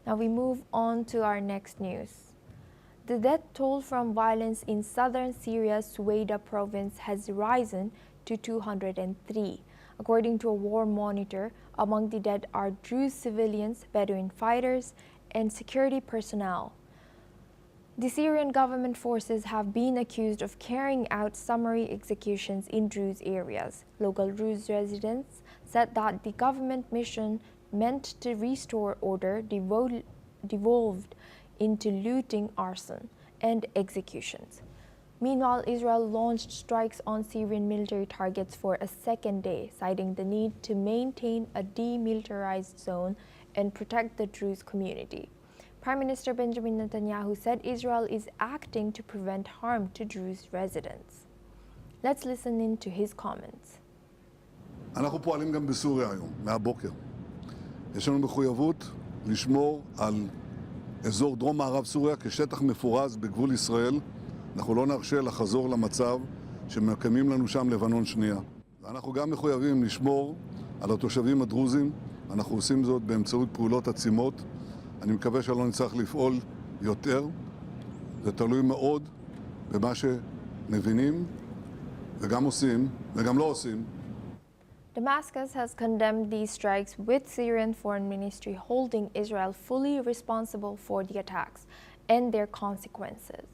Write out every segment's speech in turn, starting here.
Now we move on to our next news. The death toll from violence in southern Syria's Sweida province has risen to 203. According to a war monitor, among the dead are Druze civilians, Bedouin fighters, and security personnel. The Syrian government forces have been accused of carrying out summary executions in Druze areas. Local Druze residents said that the government mission meant to restore order devolved into looting, arson, and executions. Meanwhile, Israel launched strikes on Syrian military targets for a second day, citing the need to maintain a demilitarized zone and protect the Druze community. Prime Minister Benjamin Netanyahu said Israel is acting to prevent harm to Druze residents. Let's listen in to his comments. אנחנו פועלים גם בסוריה היום, מהבוקר. יש לנו מחויבות לשמור על אזור דרום מערב סוריה כשטח מפורז בגבול ישראל. אנחנו לא נרשה לחזור למצב שמקיימים לנו שם לבנון שנייה. ואנחנו גם מחויבים לשמור על התושבים הדרוזים. אנחנו עושים זאת באמצעות פעולות עצימות. אני מקווה שלא נצטרך לפעול יותר. זה תלוי מאוד במה שמבינים וגם עושים וגם לא עושים. Damascus has condemned these strikes, with Syrian Foreign Ministry holding Israel fully responsible for the attacks and their consequences.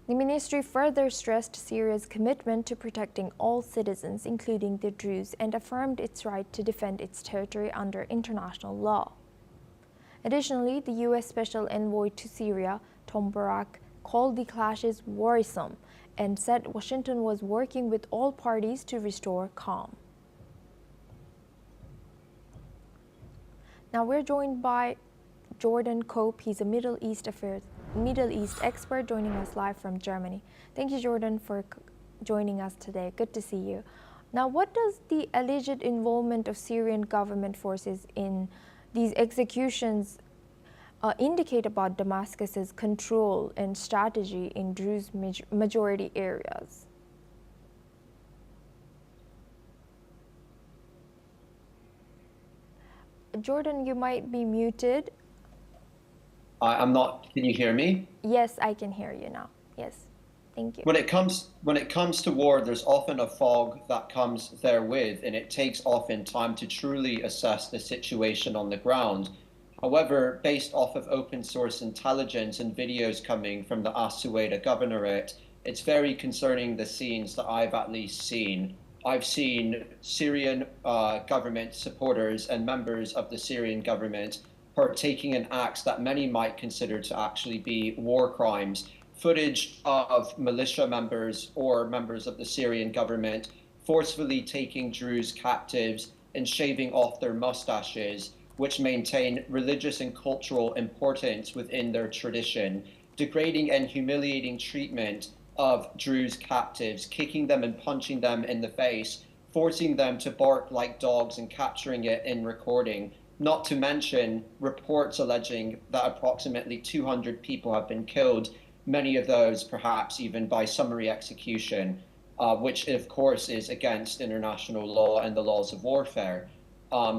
The ministry further stressed Syria's commitment to protecting all citizens, including the Druze, and affirmed its right to defend its territory under international law. Additionally, the U.S. Special Envoy to Syria, Tom Barak, called the clashes worrisome and said Washington was working with all parties to restore calm. Now we're joined by Jordan Cope. He's a Middle East expert joining us live from Germany. Thank you, Jordan, for joining us today. Good to see you. Now, what does the alleged involvement of Syrian government forces in these executions indicate about Damascus's control and strategy in Druze majority areas? Jordan, you might be muted. I'm not. Can you hear me? Yes, I can hear you now. Yes, thank you. When it comes to war, there's often a fog that comes therewith, and it takes often time to truly assess the situation on the ground. However, based off of open source intelligence and videos coming from the Sweida governorate, it's very concerning, the scenes that I've at least seen. I've seen Syrian government supporters and members of the Syrian government partaking in acts that many might consider to actually be war crimes. Footage of militia members or members of the Syrian government forcefully taking Druze captives and shaving off their mustaches, which maintain religious and cultural importance within their tradition, degrading and humiliating treatment of Druze captives, kicking them and punching them in the face, forcing them to bark like dogs and capturing it in recording, not to mention reports alleging that approximately 200 people have been killed, many of those perhaps even by summary execution, which of course is against international law and the laws of warfare.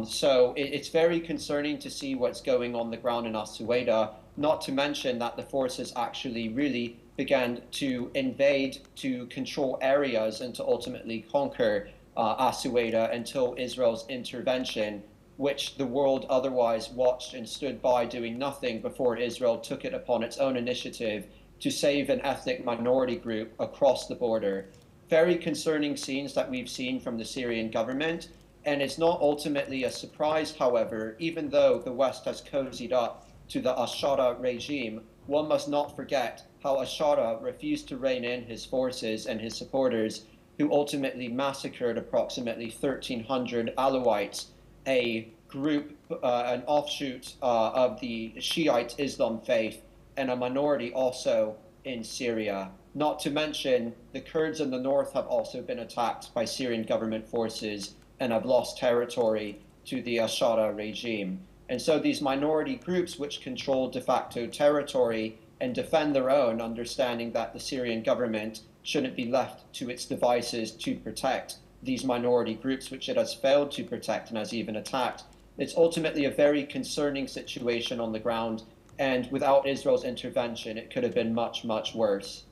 So it's very concerning to see what's going on the ground in Sweida, not to mention that the forces actually really began to invade, to control areas, and to ultimately conquer Sweida until Israel's intervention, which the world otherwise watched and stood by doing nothing before Israel took it upon its own initiative to save an ethnic minority group across the border. Very concerning scenes that we've seen from the Syrian government. And it's not ultimately a surprise, however, even though the West has cozied up to the Ashara regime, one must not forget how Ashara refused to rein in his forces and his supporters, who ultimately massacred approximately 1,300 Alawites, a group, an offshoot of the Shiite Islam faith, and a minority also in Syria. Not to mention, the Kurds in the north have also been attacked by Syrian government forces and have lost territory to the Ashara regime. And so these minority groups, which control de facto territory and defend their own, understanding that the Syrian government shouldn't be left to its devices to protect these minority groups, which it has failed to protect and has even attacked, It's ultimately a very concerning situation on the ground, and without Israel's intervention, it could have been much, much worse.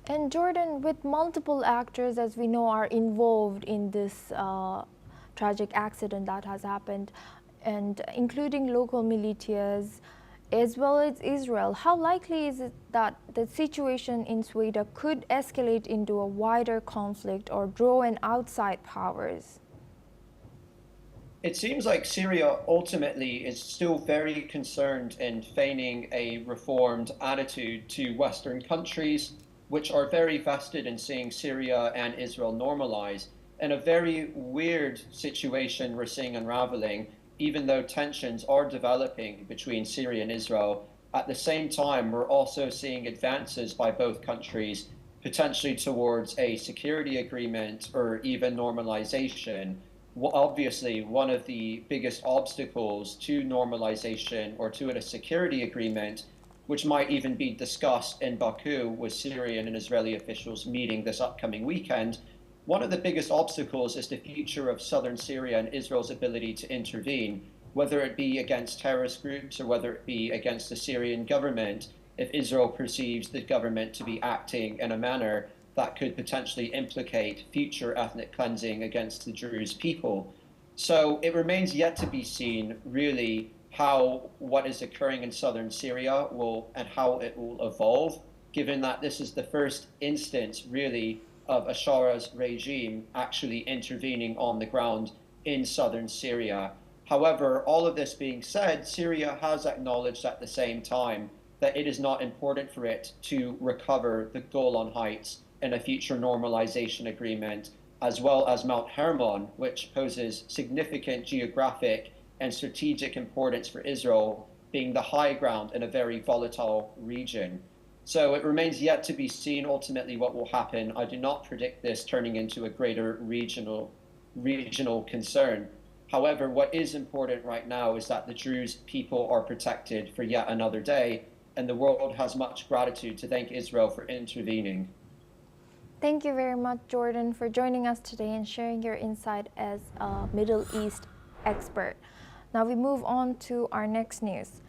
And Jordan, with multiple actors, as we know, are involved in this tragic accident that has happened, and including local militias, as well as Israel, how likely is it that the situation in Sweida could escalate into a wider conflict or draw in outside powers? It seems like Syria ultimately is still very concerned in feigning a reformed attitude to Western countries, which are very vested in seeing Syria and Israel normalize. And a very weird situation we're seeing unraveling, even though tensions are developing between Syria and Israel. At the same time, we're also seeing advances by both countries, potentially towards a security agreement or even normalization. Obviously, one of the biggest obstacles to normalization or to a security agreement, which might even be discussed in Baku with Syrian and Israeli officials meeting this upcoming weekend, one of the biggest obstacles is the future of southern Syria and Israel's ability to intervene, whether it be against terrorist groups or whether it be against the Syrian government, if Israel perceives the government to be acting in a manner that could potentially implicate future ethnic cleansing against the Druze people. So it remains yet to be seen, really, how what is occurring in southern Syria will and how it will evolve, given that this is the first instance, really, of Ashar's regime actually intervening on the ground in southern Syria. However, all of this being said, Syria has acknowledged at the same time that it is not important for it to recover the Golan Heights in a future normalization agreement, as well as Mount Hermon, which poses significant geographic and strategic importance for Israel, being the high ground in a very volatile region. So it remains yet to be seen ultimately what will happen. I do not predict this turning into a greater regional concern. However, what is important right now is that the Druze people are protected for yet another day, and the world has much gratitude to thank Israel for intervening. Thank you very much, Jordan, for joining us today and sharing your insight as a Middle East expert. Now we move on to our next news.